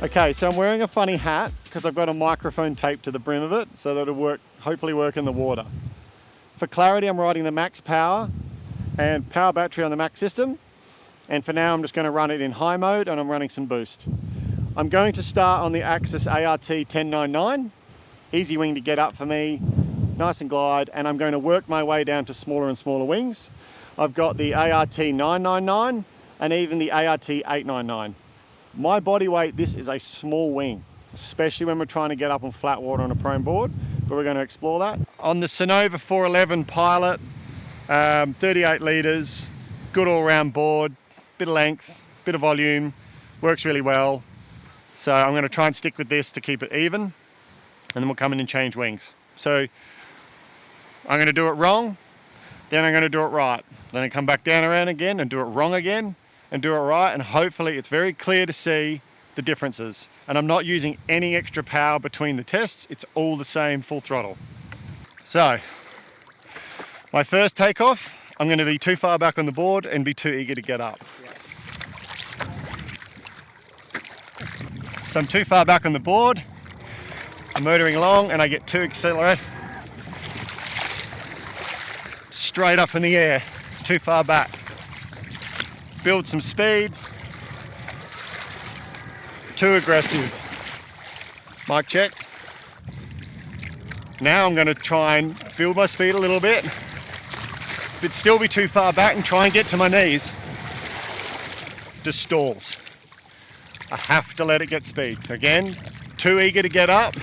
Okay, so I'm wearing a funny hat because I've got a microphone taped to the brim of it so that it'll hopefully work in the water. For clarity, I'm riding the max power and power battery on the max system. And for now, I'm just going to run it in high mode and I'm running some boost. I'm going to start on the Axis ART 1099. Easy wing to get up for me, nice and glide, and I'm going to work my way down to smaller and smaller wings. I've got the ART 999 and even the ART 899. My body weight, this is a small wing, especially when we're trying to get up on flat water on a prone board, but we're going to explore that. On the Sunova 411 Pilot, 38 litres, good all-round board, bit of length, bit of volume, works really well. So I'm going to try and stick with this to keep it even, and then we'll come in and change wings. So I'm going to do it wrong, then I'm going to do it right. Then I come back down around again and do it wrong again, and do it right, and hopefully it's very clear to see the differences. And I'm not using any extra power between the tests, it's all the same full throttle. So, my first takeoff, I'm going to be too far back on the board and be too eager to get up. So I'm too far back on the board, I'm motoring along and I get too accelerated. Straight up in the air, too far back. Build some speed, too aggressive. Mic check. Now I'm going to try and build my speed a little bit, but still be too far back and try and get to my knees. Just stalls. I have to let it get speed. So again, too eager to get up.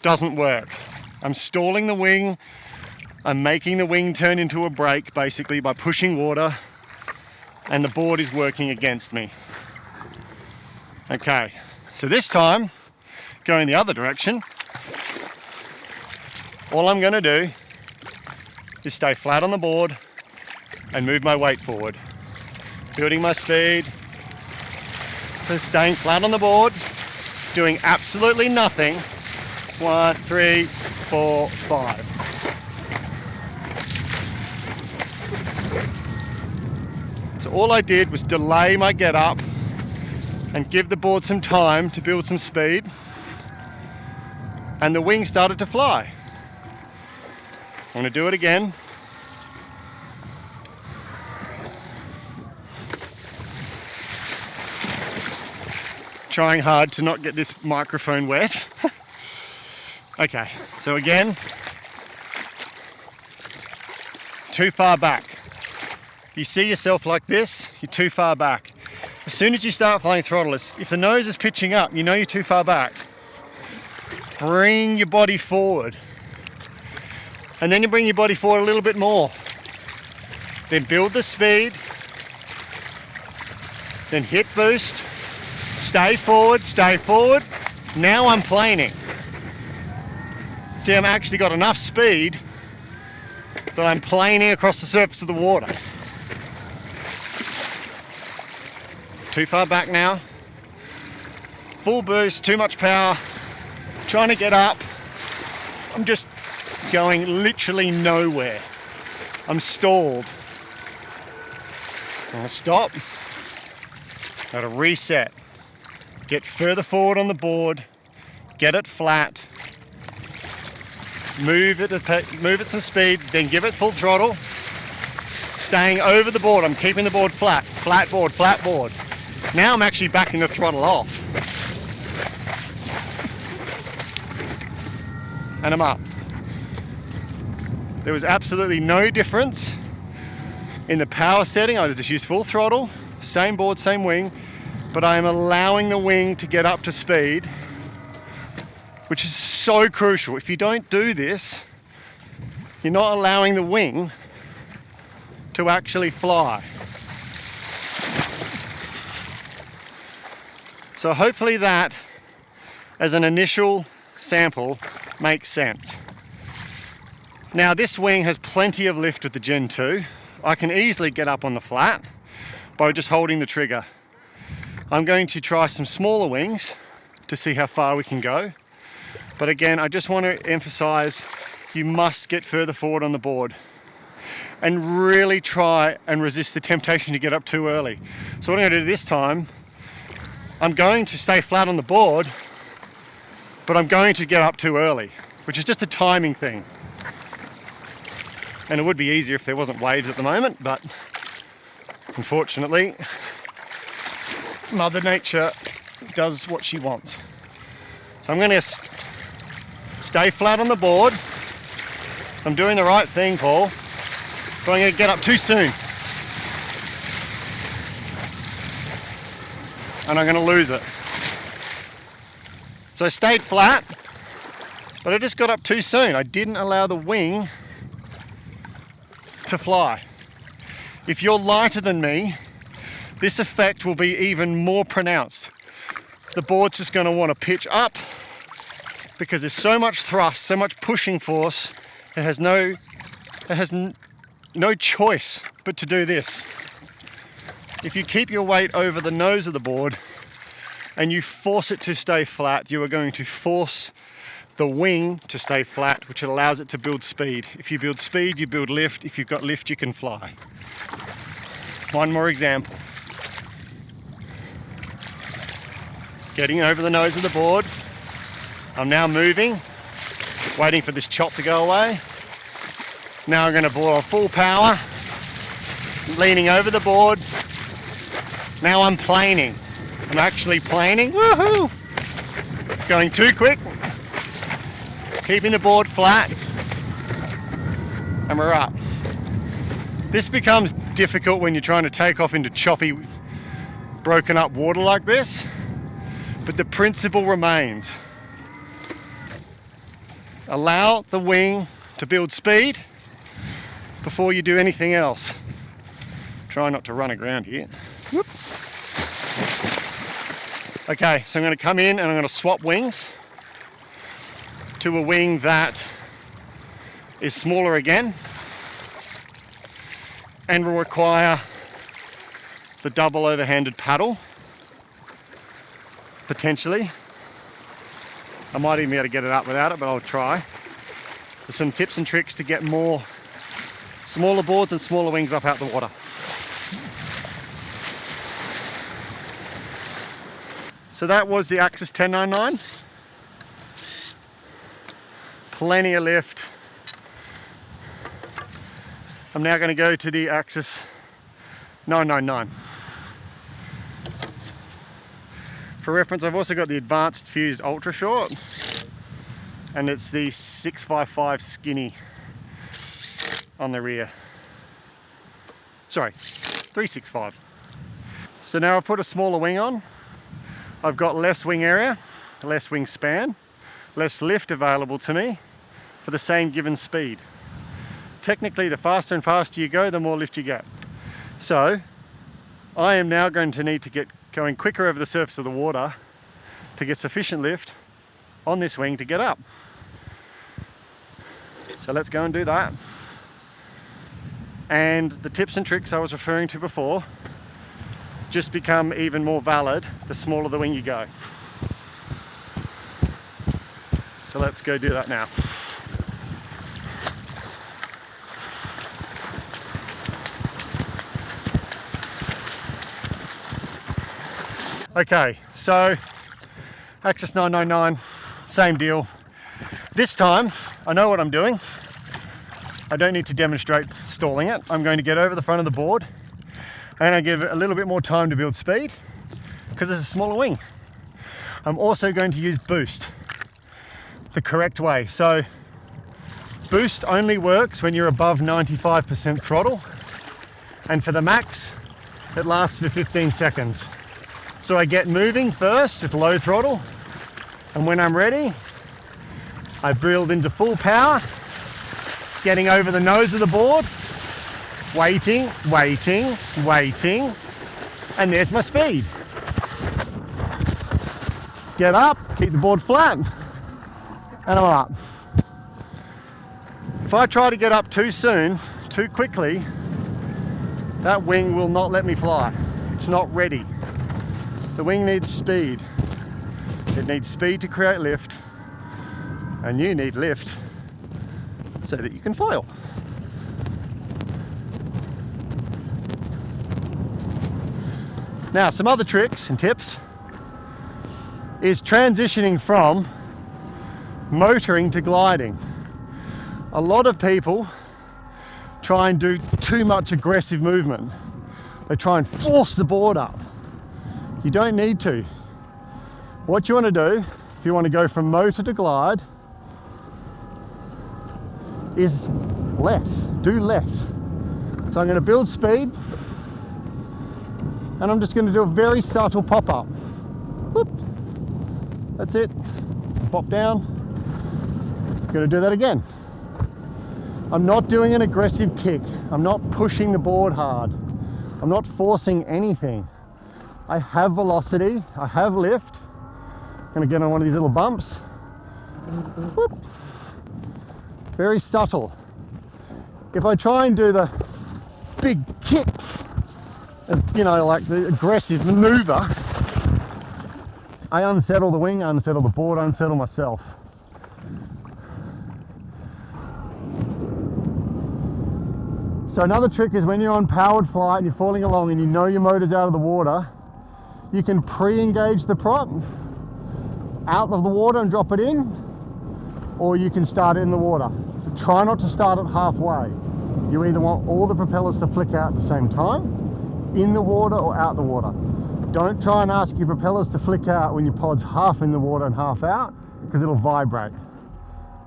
Doesn't work. I'm stalling the wing. I'm making the wing turn into a brake basically by pushing water, and the board is working against me. Okay, so this time, going the other direction, all I'm going to do is stay flat on the board and move my weight forward. Building my speed, so staying flat on the board, doing absolutely nothing. 1, 3, 4, 5. So all I did was delay my get up and give the board some time to build some speed, and the wing started to fly. I'm going to do it again. Trying hard to not get this microphone wet. Okay, so again, too far back. You see yourself like this, you're too far back. As soon as you start flying throttle, if the nose is pitching up, you know you're too far back. Bring your body forward. And then you bring your body forward a little bit more. Then build the speed. Then hit boost. Stay forward, stay forward. Now I'm planing. See, I've actually got enough speed that I'm planing across the surface of the water. Too far back now. Full boost, too much power. Trying to get up. I'm just going literally nowhere. I'm stalled. I'm gonna stop. Gotta reset. Get further forward on the board. Get it flat. Move it some speed, then give it full throttle. Staying over the board, I'm keeping the board flat. Flat board, flat board. Now I'm actually backing the throttle off. And I'm up. There was absolutely no difference in the power setting. I just used full throttle, same board, same wing, but I am allowing the wing to get up to speed, which is so crucial. If you don't do this, you're not allowing the wing to actually fly. So hopefully that, as an initial sample, makes sense. Now this wing has plenty of lift with the Gen 2. I can easily get up on the flat by just holding the trigger. I'm going to try some smaller wings to see how far we can go. But again, I just want to emphasize you must get further forward on the board and really try and resist the temptation to get up too early. So what I'm going to do this time, I'm going to stay flat on the board, but I'm going to get up too early, which is just a timing thing. And it would be easier if there wasn't waves at the moment, but unfortunately, Mother Nature does what she wants. So I'm going to stay flat on the board. I'm doing the right thing, Paul, but I'm going to get up too soon. And I'm going to lose it. So I stayed flat, but I just got up too soon. I didn't allow the wing to fly. If you're lighter than me, this effect will be even more pronounced. The board's just going to want to pitch up because there's so much thrust, so much pushing force. It has no choice but to do this. If you keep your weight over the nose of the board and you force it to stay flat, you are going to force the wing to stay flat, which allows it to build speed. If you build speed, you build lift. If you've got lift, you can fly. One more example. Getting over the nose of the board. I'm now moving, waiting for this chop to go away. Now I'm going to board on full power, leaning over the board. Now I'm planing. I'm actually planing. Woohoo! Going too quick. Keeping the board flat, and we're up. This becomes difficult when you're trying to take off into choppy, broken up water like this, but the principle remains. Allow the wing to build speed before you do anything else. Try not to run aground here. Whoop. Okay, so I'm going to come in and I'm going to swap wings to a wing that is smaller again and will require the double overhanded paddle, potentially. I might even be able to get it up without it, but I'll try. There's some tips and tricks to get more smaller boards and smaller wings up out the water. So that was the Axis 1099. Plenty of lift. I'm now going to go to the Axis 999. For reference, I've also got the Advanced Fused Ultra Short, and it's the 655 skinny on the rear. Sorry, 365. So now I've put a smaller wing on. I've got less wing area, less wing span, less lift available to me for the same given speed. Technically, the faster and faster you go, the more lift you get. So I am now going to need to get going quicker over the surface of the water to get sufficient lift on this wing to get up. So let's go and do that. And the tips and tricks I was referring to before just become even more valid the smaller the wing you go. So let's go do that now. Okay, so Axis 999, same deal. This time, I know what I'm doing. I don't need to demonstrate stalling it. I'm going to get over the front of the board and I give it a little bit more time to build speed because it's a smaller wing. I'm also going to use boost the correct way. So boost only works when you're above 95% throttle, and for the max, it lasts for 15 seconds. So I get moving first with low throttle, and when I'm ready, I build into full power, getting over the nose of the board, waiting, waiting, waiting, and there's my speed. Get up, keep the board flat, and I'm up. If I try to get up too soon, too quickly, that wing will not let me fly. It's not ready. The wing needs speed. It needs speed to create lift, and you need lift so that you can foil. Now, some other tricks and tips is transitioning from motoring to gliding. A lot of people try and do too much aggressive movement. They try and force the board up. You don't need to. What you want to do, if you want to go from motor to glide, is less, do less. So I'm going to build speed, and I'm just going to do a very subtle pop-up. Whoop. That's it. Pop down. I'm going to do that again. I'm not doing an aggressive kick. I'm not pushing the board hard. I'm not forcing anything. I have velocity, I have lift. I'm going to get on one of these little bumps. Whoop. Very subtle. If I try and do the big kick, you know, like the aggressive maneuver, I unsettle the wing, unsettle the board, unsettle myself. So another trick is when you're on powered flight and you're falling along and you know your motor's out of the water, you can pre-engage the prop out of the water and drop it in, or you can start it in the water. But try not to start it halfway. You either want all the propellers to flick out at the same time, in the water or out the water. Don't try and ask your propellers to flick out when your pod's half in the water and half out, because it'll vibrate.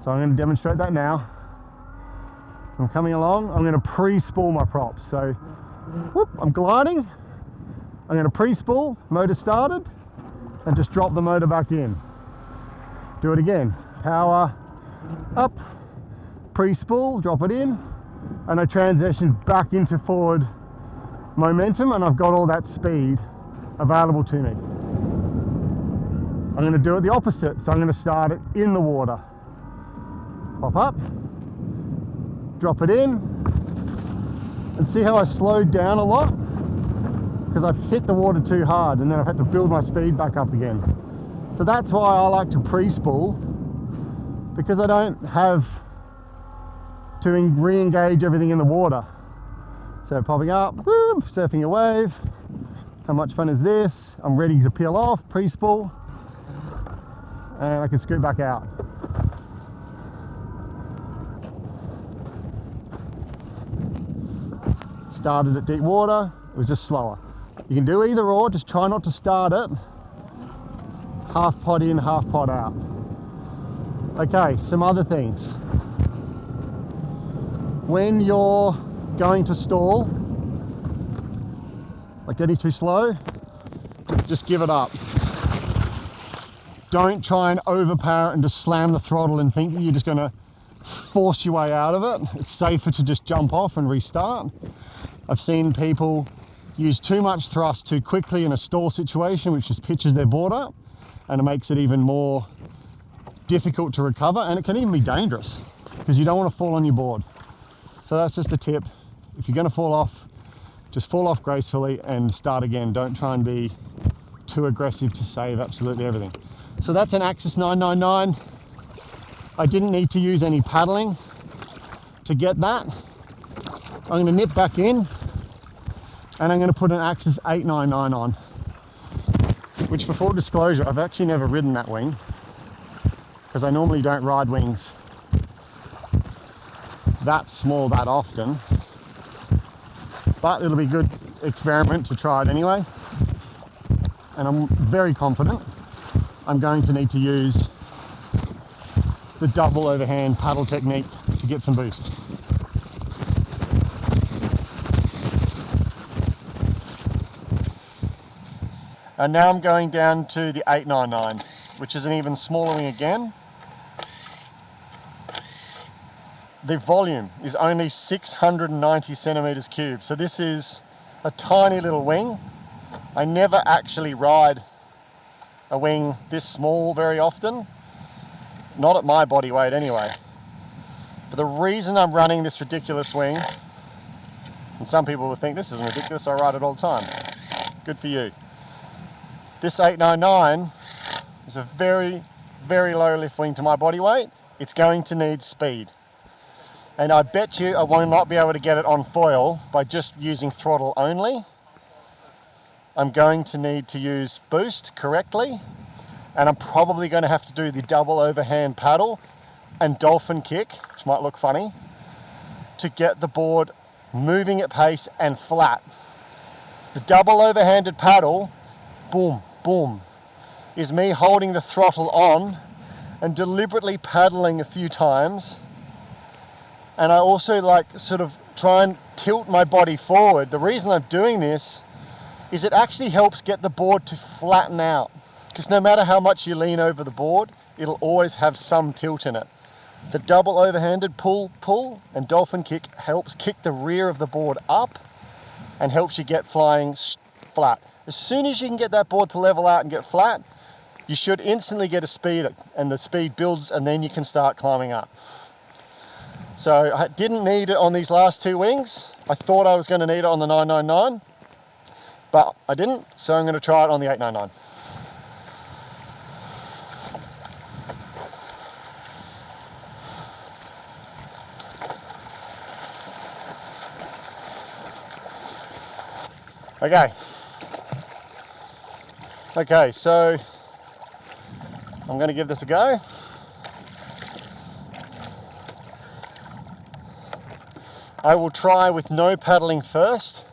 So I'm going to demonstrate that now. I'm coming along, I'm going to pre-spool my props. So, whoop, I'm gliding, I'm going to pre-spool, motor started, and just drop the motor back in. Do it again, power up, pre-spool, drop it in, and I transition back into forward momentum, and I've got all that speed available to me. I'm going to do it the opposite, so I'm going to start it in the water. Pop up, drop it in, and see how I slowed down a lot? Because I've hit the water too hard and then I've had to build my speed back up again. So that's why I like to pre-spool, because I don't have to re-engage everything in the water. So popping up, whoop, surfing a wave. How much fun is this? I'm ready to peel off, pre-spool, and I can scoot back out. Started at deep water, it was just slower. You can do either or, just try not to start it half pod in, half pod out. Okay, some other things. When you're going to stall, like getting too slow, just give it up. Don't try and overpower it and just slam the throttle and think that you're just going to force your way out of it. It's safer to just jump off and restart. I've seen people use too much thrust too quickly in a stall situation, which just pitches their board up, and it makes it even more difficult to recover, and it can even be dangerous because you don't want to fall on your board. So that's just a tip. If you're going to fall off, just fall off gracefully and start again. Don't try and be too aggressive to save absolutely everything. So that's an Axis 999. I didn't need to use any paddling to get that. I'm going to nip back in, and I'm going to put an Axis 899 on, which, for full disclosure, I've actually never ridden that wing because I normally don't ride wings that small that often, but it'll be a good experiment to try it anyway. And I'm very confident I'm going to need to use the double overhand paddle technique to get some boost. And now I'm going down to the 899, which is an even smaller wing again. The volume is only 690 centimeters cubed, so this is a tiny little wing. I never actually ride a wing this small very often, not at my body weight anyway. But the reason I'm running this ridiculous wing, and some people will think this isn't ridiculous, I ride it all the time. Good for you. This 899 is a very, very low lift wing to my body weight. It's going to need speed. And I bet you I will not be able to get it on foil by just using throttle only. I'm going to need to use boost correctly, and I'm probably going to have to do the double overhand paddle and dolphin kick, which might look funny, to get the board moving at pace and flat. The double overhanded paddle, boom, boom, is me holding the throttle on and deliberately paddling a few times. And I also like sort of try and tilt my body forward. The reason I'm doing this is it actually helps get the board to flatten out, because no matter how much you lean over the board, it'll always have some tilt in it. The double overhanded pull, and dolphin kick helps kick the rear of the board up and helps you get flying flat. As soon as you can get that board to level out and get flat, you should instantly get a speed, and the speed builds, and then you can start climbing up. So I didn't need it on these last two wings. I thought I was going to need it on the 999, but I didn't, so I'm going to try it on the 899. Okay, so I'm going to give this a go. I will try with no paddling first,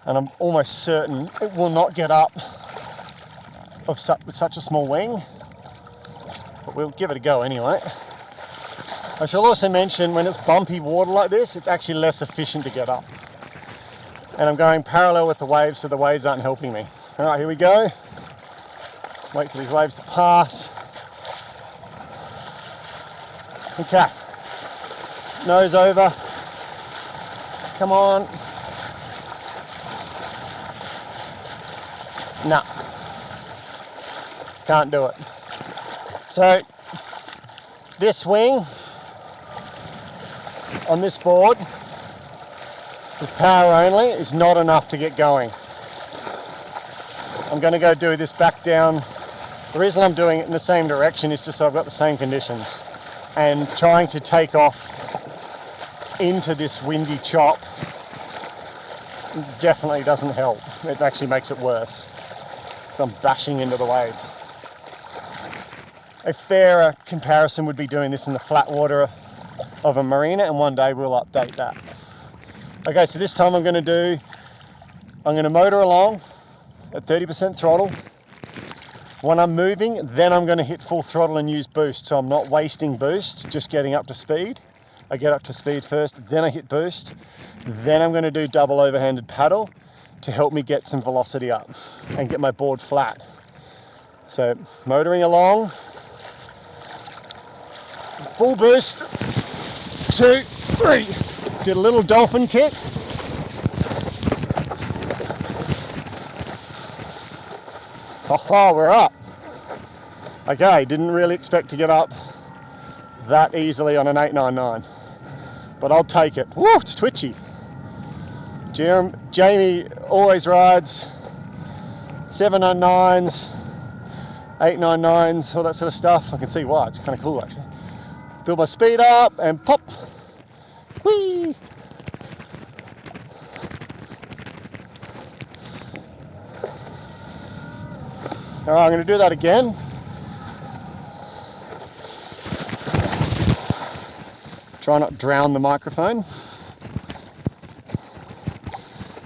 and I'm almost certain it will not get up with such a small wing, but we'll give it a go anyway. I shall also mention, when it's bumpy water like this, it's actually less efficient to get up. And I'm going parallel with the waves, so the waves aren't helping me. All right, here we go. Wait for these waves to pass. Okay, nose over. Come on. No, can't do it. So this wing on this board with power only is not enough to get going. I'm going to go do this back down. The reason I'm doing it in the same direction is just so I've got the same conditions, and trying to take off into this windy chop definitely doesn't help. It actually makes it worse. So I'm bashing into the waves. A fairer comparison would be doing this in the flat water of a marina, and one day we'll update that. Okay, so this time I'm going to motor along at 30% throttle. When I'm moving, then I'm going to hit full throttle and use boost, so I'm not wasting boost, just getting up to speed. I get up to speed first, then I hit boost. Then I'm going to do double overhanded paddle to help me get some velocity up and get my board flat. So motoring along, full boost, 2, 3. Did a little dolphin kick. Oh, we're up. Okay, didn't really expect to get up that easily on an 899, but I'll take it. Woo, it's twitchy. Jamie always rides 799s, 899s, all that sort of stuff. I can see why, it's kind of cool actually. Build my speed up and pop. Whee! All right, I'm going to do that again. Try not to drown the microphone.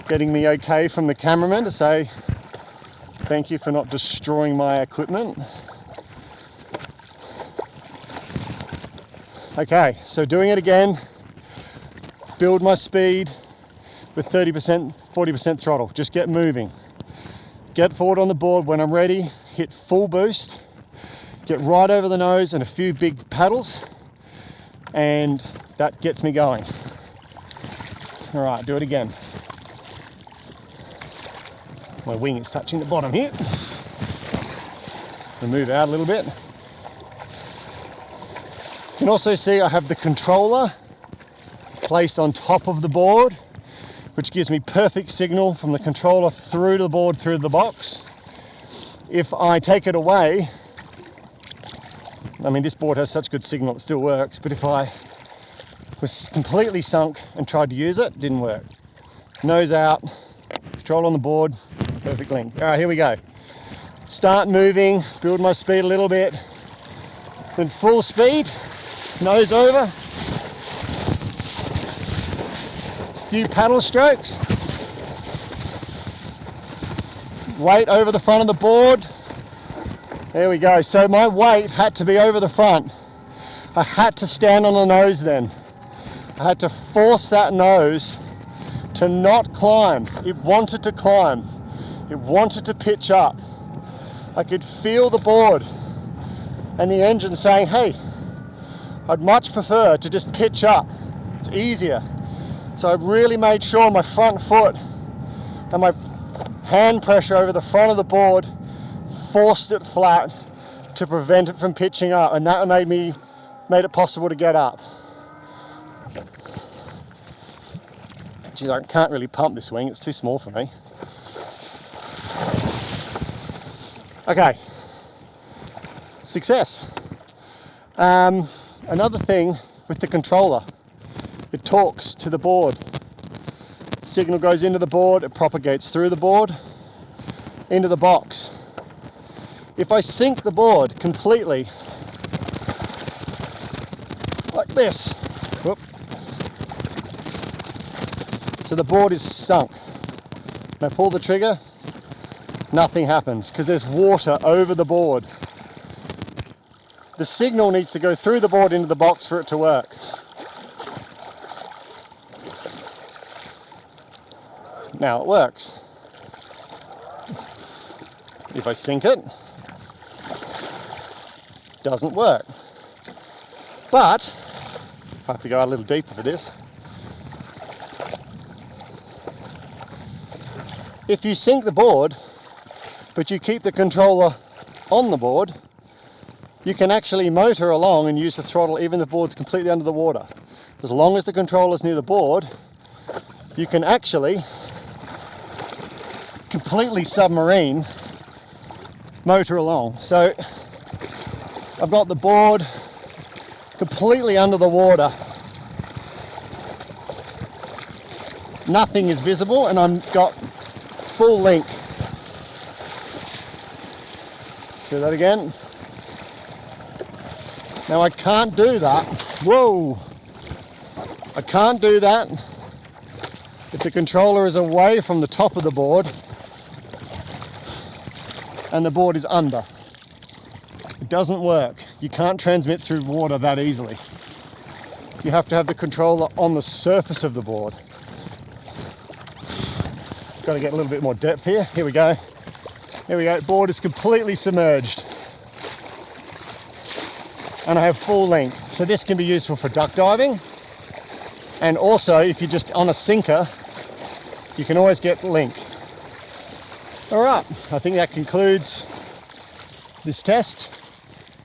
Getting the okay from the cameraman to say thank you for not destroying my equipment. Okay, so doing it again. Build my speed with 30%, 40% throttle. Just get moving. Get forward on the board when I'm ready. Hit full boost. Get right over the nose and a few big paddles. And that gets me going. All right, do it again. My wing is touching the bottom here. I'll move out a little bit. You can also see I have the controller placed on top of the board, which gives me perfect signal from the controller through the board, through the box. If I take it away, I mean, this board has such good signal, it still works, but if I was completely sunk and tried to use it, didn't work. Nose out, control on the board, perfect link. All right, here we go. Start moving, build my speed a little bit, then full speed, nose over, few paddle strokes, weight over the front of the board. There we go. So my weight had to be over the front. I had to stand on the nose then. I had to force that nose to not climb. It wanted to climb. It wanted to pitch up. I could feel the board and the engine saying, hey, I'd much prefer to just pitch up. It's easier. So I really made sure my front foot and my hand pressure over the front of the board forced it flat to prevent it from pitching up, and that made it possible to get up. Geez, I can't really pump this wing, it's too small for me. Okay, success. Another thing with the controller, it talks to the board. The signal goes into the board, it propagates through the board, into the box. If I sink the board completely, like this, whoop, so the board is sunk. When I pull the trigger, nothing happens because there's water over the board. The signal needs to go through the board into the box for it to work. Now it works. If I sink it, doesn't work. But I have to go a little deeper for this. If you sink the board, but you keep the controller on the board, you can actually motor along and use the throttle even if the board's completely under the water. As long as the controller's near the board, you can actually completely submarine motor along. So I've got the board completely under the water. Nothing is visible and I've got full link. Do that again. Now I can't do that. Whoa! I can't do that if the controller is away from the top of the board and the board is under. It doesn't work. You can't transmit through water that easily. You have to have the controller on the surface of the board. Got to get a little bit more depth here. Here we go. Here we go. Board is completely submerged. And I have full link. So this can be useful for duck diving. And also, if you're just on a sinker, you can always get link. All right, I think that concludes this test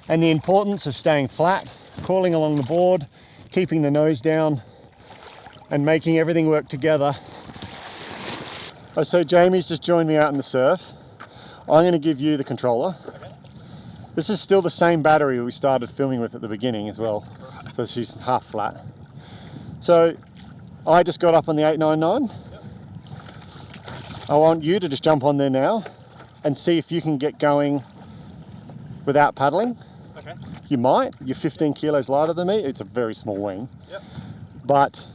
and the importance of staying flat, crawling along the board, keeping the nose down, and making everything work together. Oh, so Jamie's just joined me out in the surf. I'm going to give you the controller. Okay. This is still the same battery we started filming with at the beginning as well. Right. So she's half flat. So I just got up on the 899. Yep. I want you to just jump on there now and see if you can get going without paddling. Okay. You might. You're 15 kilos lighter than me. It's a very small wing. Yep. But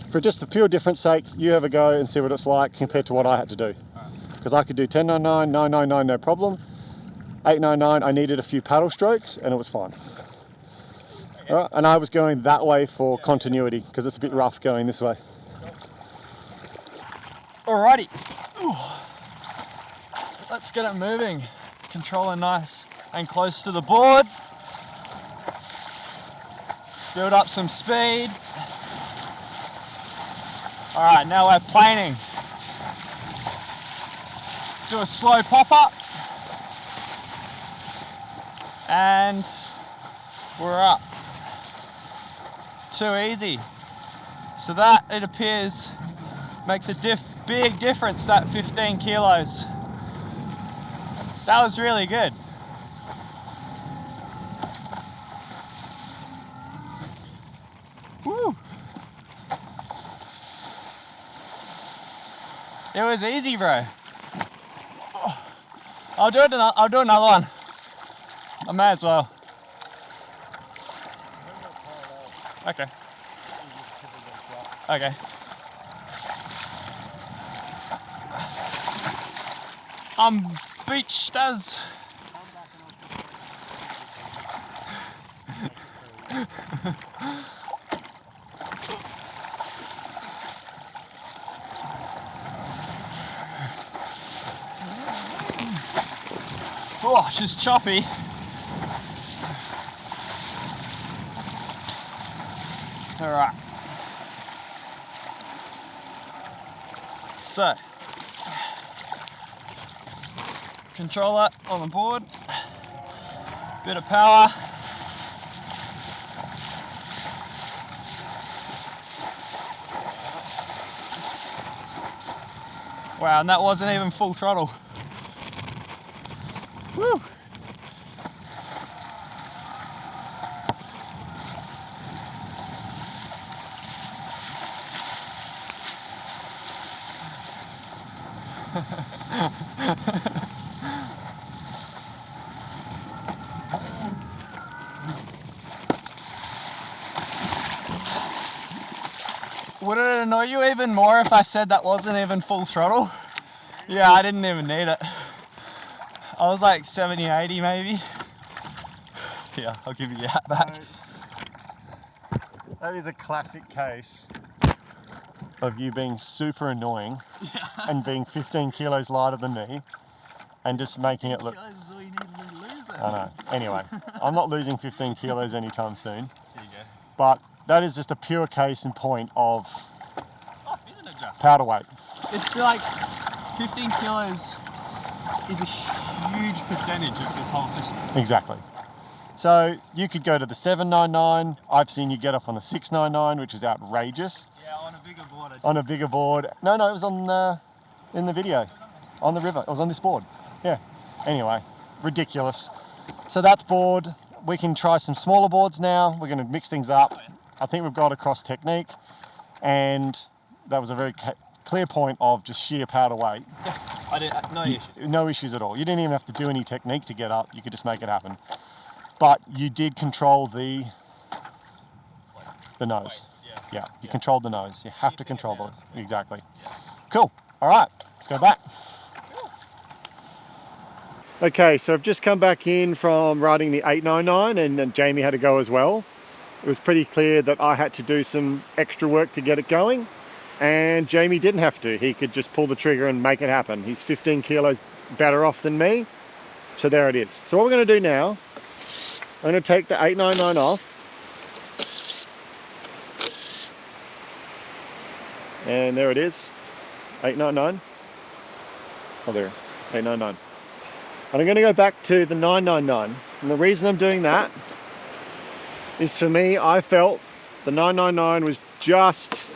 for just a pure difference sake, you have a go and see what it's like compared to what I had to do. Because I could do 1099, 999, no problem. 899, I needed a few paddle strokes and it was fine. Okay. All right, and I was going that way for continuity because it's a bit rough going this way. Alrighty, ooh. Let's get it moving. Controller nice and close to the board. Build up some speed. Alright, now we're planing. Do a slow pop-up. And we're up. Too easy. So that, it appears, makes a big difference, that 15 kilos. That was really good. Woo! It was easy, bro. I'll do another one. I may as well. Okay. Okay. I'm beached as. Oh, she's choppy. All right. So, controller on the board, bit of power. Wow, and that wasn't even full throttle. Woo! Would it annoy you even more if I said that wasn't even full throttle? Yeah, I didn't even need it. I was like 70, 80 maybe. Yeah, I'll give you your hat back. That is a classic case of you being super annoying and being 15 kilos lighter than me and just making it look... I know. Anyway, I'm not losing 15 kilos anytime soon. There you go. But that is just a pure case in point of powder weight. It's like 15 kilos is a huge percentage of this whole system. Exactly. So you could go to the 799. I've seen you get up on the 699, which is outrageous. Yeah, on a bigger board. On a bigger board. No, it was on in the video. On the river. It was on this board. Yeah. Anyway, ridiculous. So that's board. We can try some smaller boards now. We're going to mix things up. I think we've got across technique, and that was a very clear point of just sheer powder weight. No issues. No issues at all. You didn't even have to do any technique to get up. You could just make it happen. But you did control the nose. Yeah, you controlled the nose. You have to control those. Exactly. Cool. All right, let's go back. Okay, so I've just come back in from riding the 899, and Jamie had to go as well. It was pretty clear that I had to do some extra work to get it going, and Jamie didn't have to. He could just pull the trigger and make it happen. He's 15 kilos better off than me, so there it is. So what we're going to do now, I'm going to take the 899 off, and there it is, 899. Oh, there, 899. And I'm going to go back to the 999, and the reason I'm doing that is, for me, I felt the 999 was just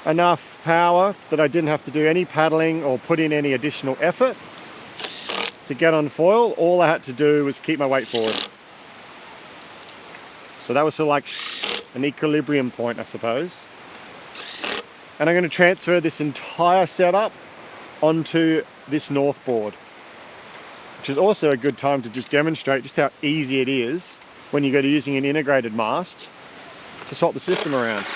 enough power that I didn't have to do any paddling or put in any additional effort to get on foil. All I had to do was keep my weight forward. So that was sort of like an equilibrium point, I suppose. And I'm going to transfer this entire setup onto this north board, which is also a good time to just demonstrate just how easy it is when you go to using an integrated mast to swap the system around.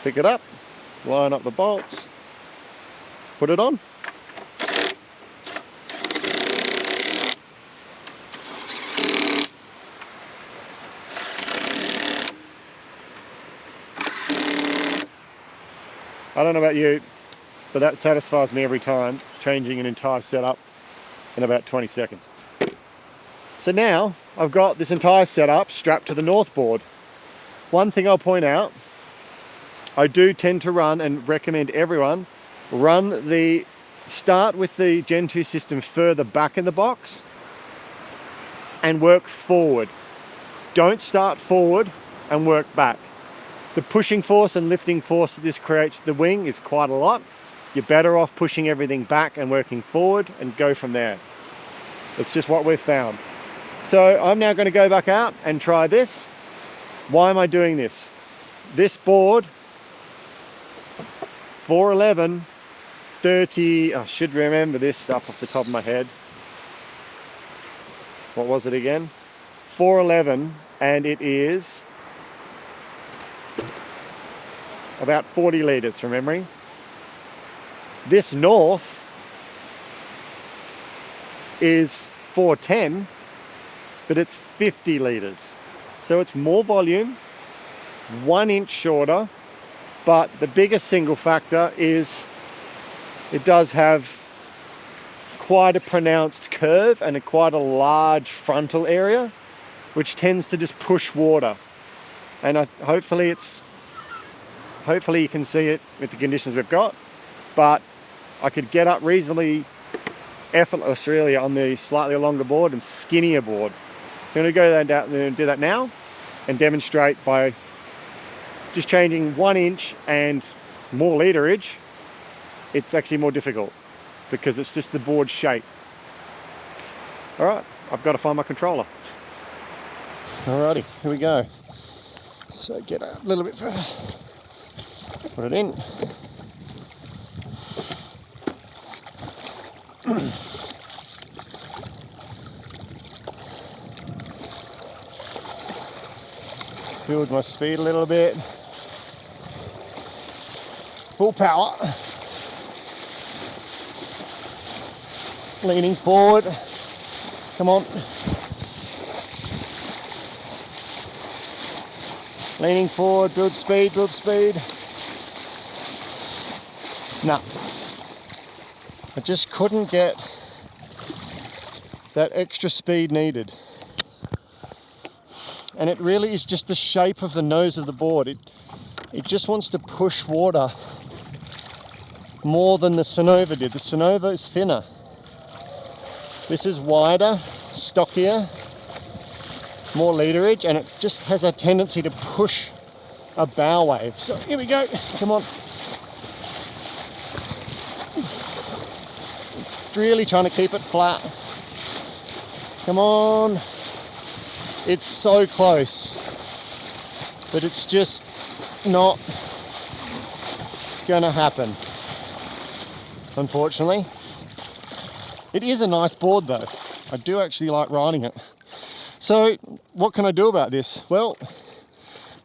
Pick it up, line up the bolts, put it on. I don't know about you, but that satisfies me every time, changing an entire setup in about 20 seconds. So now I've got this entire setup strapped to the north board. One thing I'll point out, I do tend to run, and recommend everyone start with the Gen 2 system further back in the box and work forward. Don't start forward and work back. The pushing force and lifting force that this creates with the wing is quite a lot. You're better off pushing everything back and working forward and go from there. It's just what we've found. So I'm now going to go back out and try this. Why am I doing this? This board, 411, 30, I should remember this stuff off the top of my head. What was it again? 411, and it is about 40 litres from memory. This North is 410, but it's 50 litres. So it's more volume, 1 inch shorter, but the biggest single factor is it does have quite a pronounced curve and quite a large frontal area, which tends to just push water. And hopefully you can see it with the conditions we've got, but I could get up reasonably effortless really on the slightly longer board and skinnier board. So I'm going to go down and do that now and demonstrate by just changing 1 inch and more literage. It's actually more difficult because it's just the board shape. All right, I've got to find my controller. Alrighty, here we go. So get a little bit further, put it in. Build my speed a little bit. Full power. Leaning forward. Come on. Leaning forward, build speed, build speed. No. I just couldn't get that extra speed needed. And it really is just the shape of the nose of the board. It just wants to push water more than the Sunova did. The Sunova is thinner. This is wider, stockier, more literage, and it just has a tendency to push a bow wave. So here we go, come on. Really trying to keep it flat. Come on. It's so close, but it's just not gonna happen, unfortunately. It is a nice board though. I do actually like riding it. So what can I do about this? Well,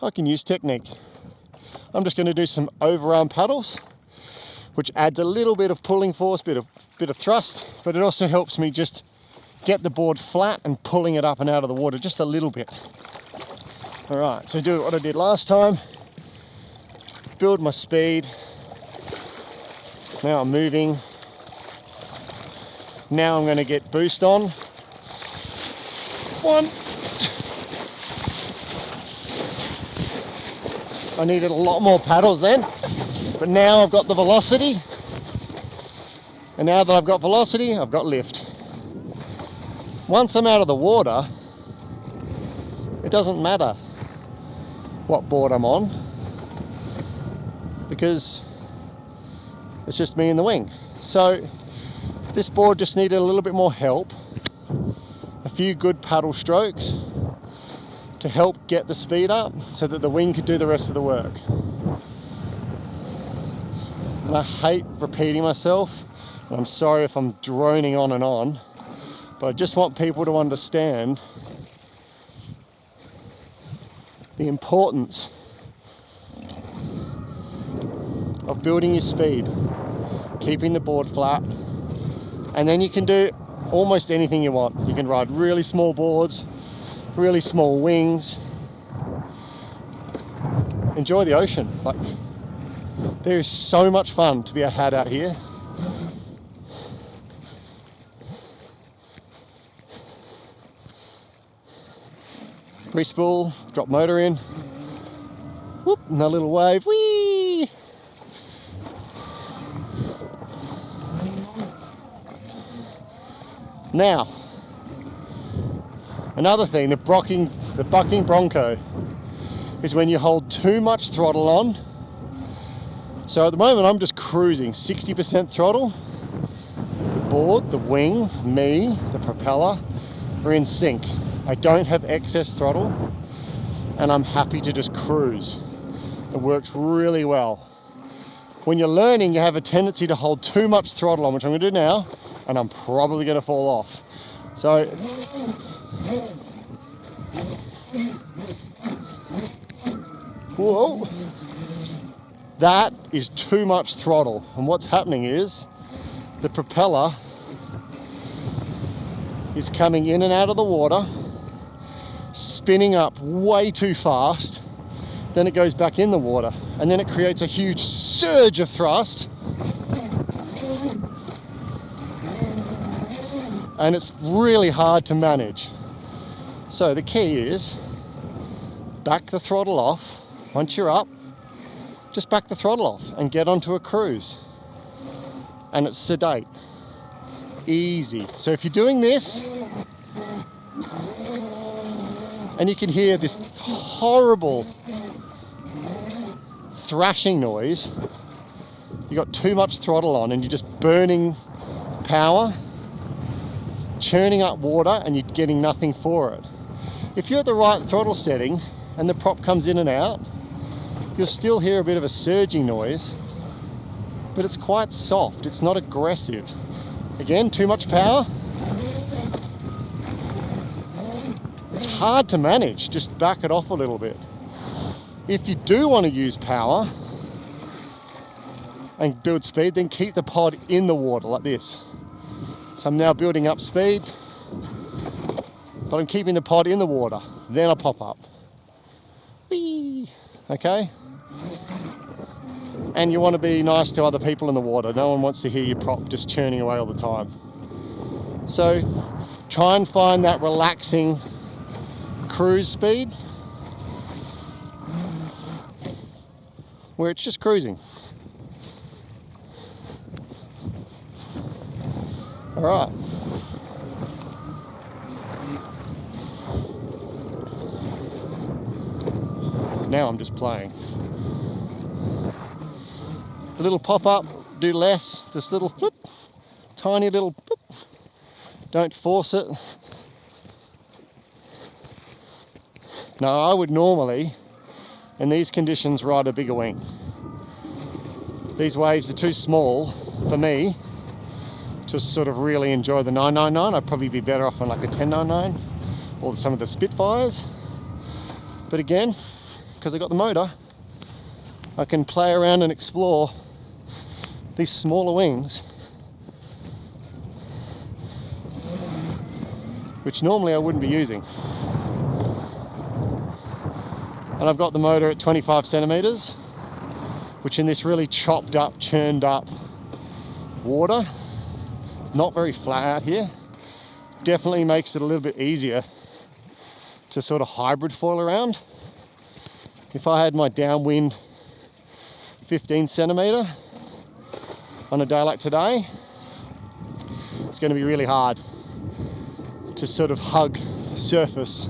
I can use technique. I'm just gonna do some overarm paddles, which adds a little bit of pulling force, bit of thrust, but it also helps me just get the board flat and pulling it up and out of the water just a little bit. All right, so do what I did last time. Build my speed. Now I'm moving. Now I'm going to get boost on. 1. I needed a lot more paddles then, but now I've got the velocity. And now that I've got velocity, I've got lift. Once I'm out of the water, it doesn't matter what board I'm on because it's just me and the wing. So this board just needed a little bit more help, a few good paddle strokes to help get the speed up so that the wing could do the rest of the work. And I hate repeating myself, and I'm sorry if I'm droning on and on, but I just want people to understand the importance of building your speed, keeping the board flat, and then you can do almost anything you want. You can ride really small boards, really small wings, enjoy the ocean. Like, there is so much fun to be had out here. Pre-spool, drop motor in, whoop, and a little wave, whee! Now, another thing, the bucking Bronco is when you hold too much throttle on. So at the moment I'm just cruising 60% throttle, board, the wing, me, the propeller, are in sync. I don't have excess throttle, and I'm happy to just cruise. It works really well. When you're learning, you have a tendency to hold too much throttle on, which I'm going to do now, and I'm probably going to fall off. So, whoa, that is too much throttle. And what's happening is the propeller is coming in and out of the water, spinning up way too fast, then it goes back in the water, and then it creates a huge surge of thrust, and it's really hard to manage. So the key is back the throttle off. Once you're up, just back the throttle off and get onto a cruise. And it's sedate, easy. So if you're doing this, and you can hear this horrible thrashing noise, you got too much throttle on and you're just burning power, churning up water, and you're getting nothing for it. If you're at the right throttle setting and the prop comes in and out, you'll still hear a bit of a surging noise, but it's quite soft, it's not aggressive. Again, too much power, it's hard to manage, just back it off a little bit. If you do want to use power and build speed, then keep the pod in the water like this. So I'm now building up speed, but I'm keeping the pod in the water, then I pop up. Whee! Okay? And you want to be nice to other people in the water. No one wants to hear your prop just churning away all the time. So try and find that relaxing cruise speed where it's just cruising. All right. Now I'm just playing. A little pop up, do less, just little flip, tiny little flip. Don't force it. Now I would normally, in these conditions, ride a bigger wing. These waves are too small for me to sort of really enjoy the 999. I'd probably be better off on like a 1099 or some of the Spitfires. But again, because I got the motor, I can play around and explore these smaller wings, which normally I wouldn't be using. And I've got the motor at 25 centimeters, which in this really chopped up, churned up water, it's not very flat out here, definitely makes it a little bit easier to sort of hybrid foil around. If I had my downwind 15 centimeter on a day like today, it's going to be really hard to sort of hug the surface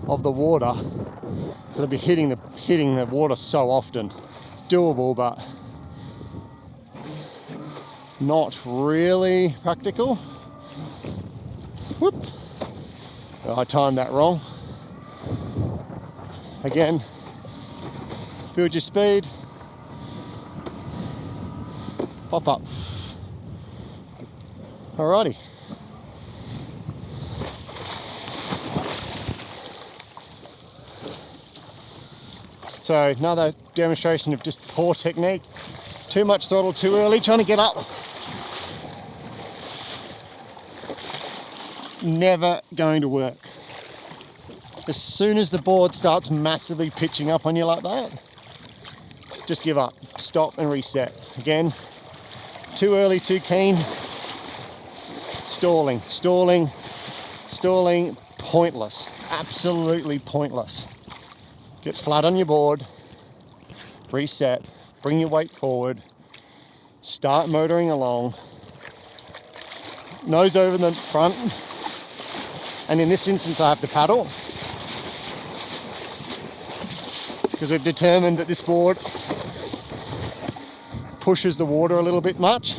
of the water because I'll be hitting the water so often. It's doable, but not really practical. Whoop! Oh, I timed that wrong. Again, build your speed. Pop up. Alrighty. So another demonstration of just poor technique. Too much throttle too early, trying to get up. Never going to work. As soon as the board starts massively pitching up on you like that, just give up, stop and reset. Again, too early, too keen, stalling, pointless, absolutely pointless. Get flat on your board, reset, bring your weight forward, start motoring along, nose over the front, and in this instance I have to paddle, because we've determined that this board pushes the water a little bit much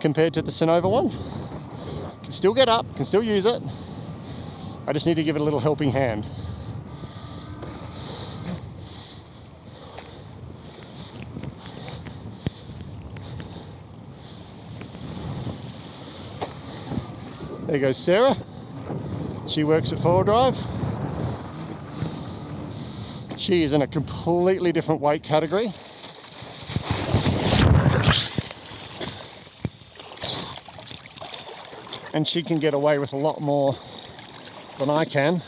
compared to the Sunova one. Can still get up, can still use it. I just need to give it a little helping hand. There goes Sarah. She works at Foil Drive. She is in a completely different weight category. And she can get away with a lot more than I can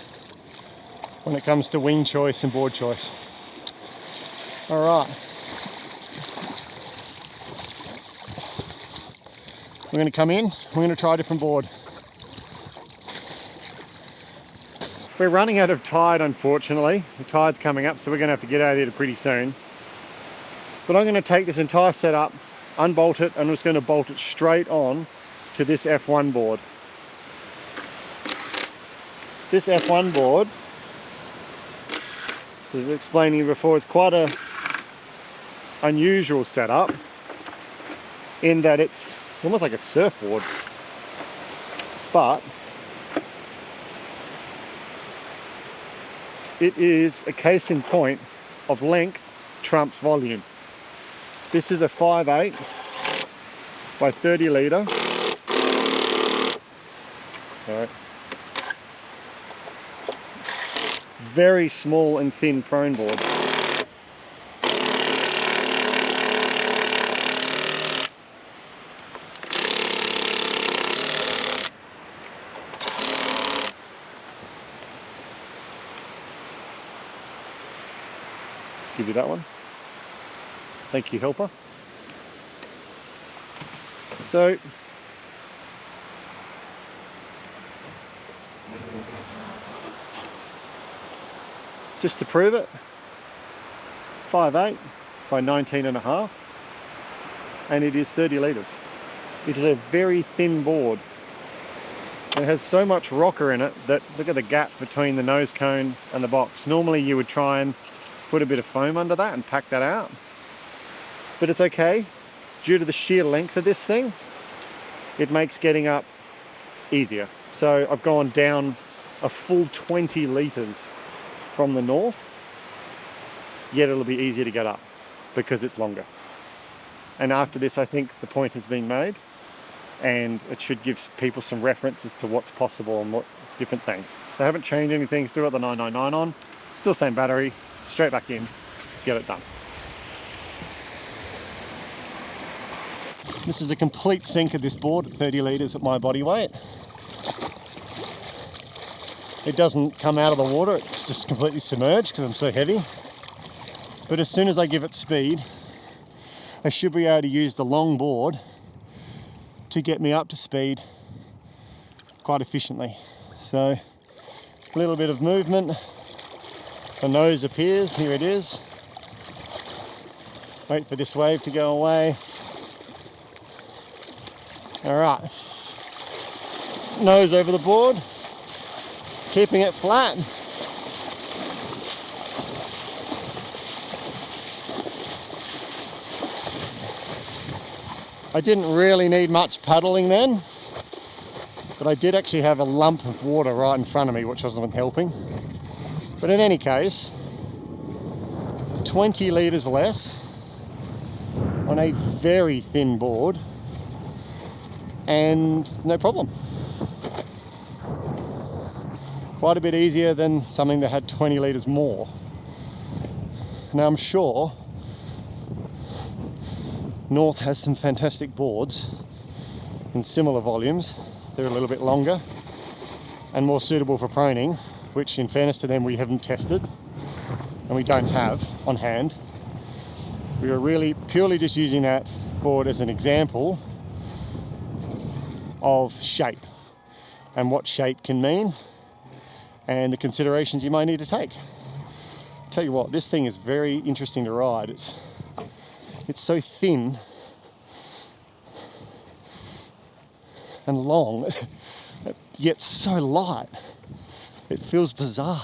when it comes to wing choice and board choice. All right. We're going to come in, we're going to try a different board. We're running out of tide, unfortunately. The tide's coming up, so we're going to have to get out of here pretty soon. But I'm going to take this entire setup, unbolt it, and I'm just going to bolt it straight on to this F1 board. This F1 board, as I was explaining before, it's quite a unusual setup in that it's almost like a surfboard, but it is a case in point of length trumps volume. This is a 5.8 by 30 litre. Sorry. Very small and thin prone board. Give you that one. Thank you, helper. So, just to prove it, 5.8 by 19.5, and it is 30 litres. It is a very thin board. It has so much rocker in it that, look at the gap between the nose cone and the box. Normally you would try and put a bit of foam under that and pack that out. But it's okay. Due to the sheer length of this thing, it makes getting up easier. So I've gone down a full 20 litres from the north, yet it'll be easier to get up because it's longer. And after this, I think the point has been made, and it should give people some reference as to what's possible and what different things. So I haven't changed anything, still got the 999 on, still same battery, straight back in, let's get it done. This is a complete sink of this board at 30 litres at my body weight. It doesn't come out of the water, it's just completely submerged because I'm so heavy. But as soon as I give it speed, I should be able to use the long board to get me up to speed quite efficiently. So a little bit of movement, the nose appears, here it is. Wait for this wave to go away. All right, nose over the board, keeping it flat. I didn't really need much paddling then, but I did actually have a lump of water right in front of me, which wasn't helping. But in any case, 20 litres less on a very thin board, and no problem. Quite a bit easier than something that had 20 litres more. Now I'm sure North has some fantastic boards in similar volumes. They're a little bit longer and more suitable for proning, which in fairness to them we haven't tested and we don't have on hand. We were really purely just using that board as an example of shape and what shape can mean and the considerations you might need to take. Tell you what, this thing is very interesting to ride. It's so thin and long, yet so light. It feels bizarre.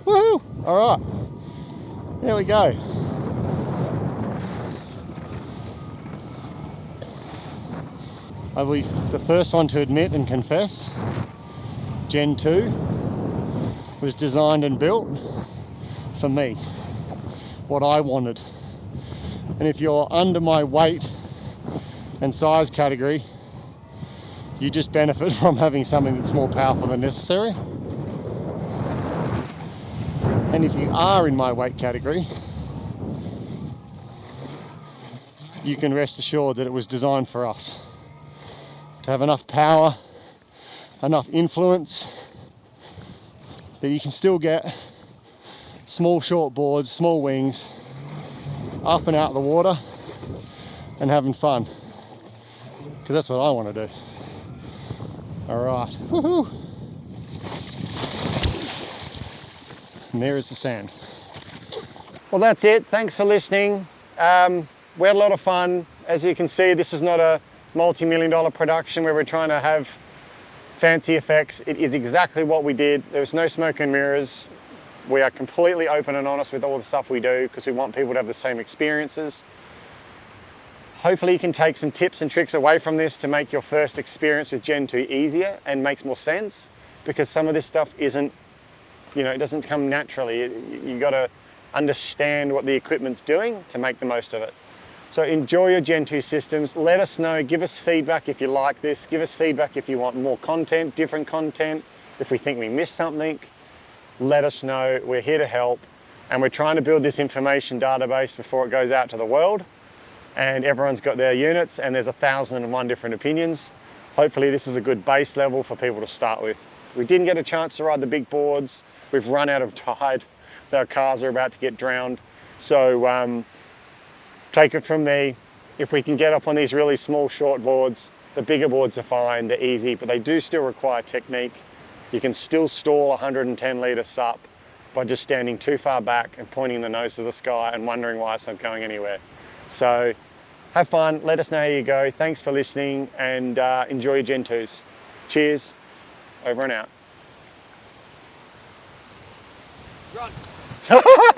Woohoo! All right, there we go. I'll be the first one to admit and confess, Gen 2 was designed and built for me, what I wanted. And if you're under my weight and size category, you just benefit from having something that's more powerful than necessary. And if you are in my weight category, you can rest assured that it was designed for us. To have enough power, enough influence, that you can still get small short boards, small wings, up and out of the water and having fun. Because that's what I want to do. All right, woohoo! And there is the sand. Well, that's it. Thanks for listening. We had a lot of fun. As you can see, this is not a multi-million-dollar production where we're trying to have fancy effects. It is exactly what we did. There's no smoke and mirrors. We are completely open and honest with all the stuff we do because we want people to have the same experiences. Hopefully you can take some tips and tricks away from this to make your first experience with Gen 2 easier and makes more sense, because some of this stuff isn't, you know, it doesn't come naturally. You got to understand what the equipment's doing to make the most of it. So enjoy your Gen 2 systems. Let us know, give us feedback if you like this, give us feedback if you want more content, different content. If we think we missed something, let us know. We're here to help, and we're trying to build this information database before it goes out to the world, and everyone's got their units and there's 1,001 different opinions. Hopefully this is a good base level for people to start with. We didn't get a chance to ride the big boards. We've run out of tide. Our cars are about to get drowned. So take it from me, if we can get up on these really small short boards, the bigger boards are fine, they're easy, but they do still require technique. You can still stall 110 litre sup by just standing too far back and pointing the nose to the sky and wondering why it's not going anywhere. So have fun, let us know how you go. Thanks for listening, and enjoy your Gen 2s. Cheers, over and out. Run.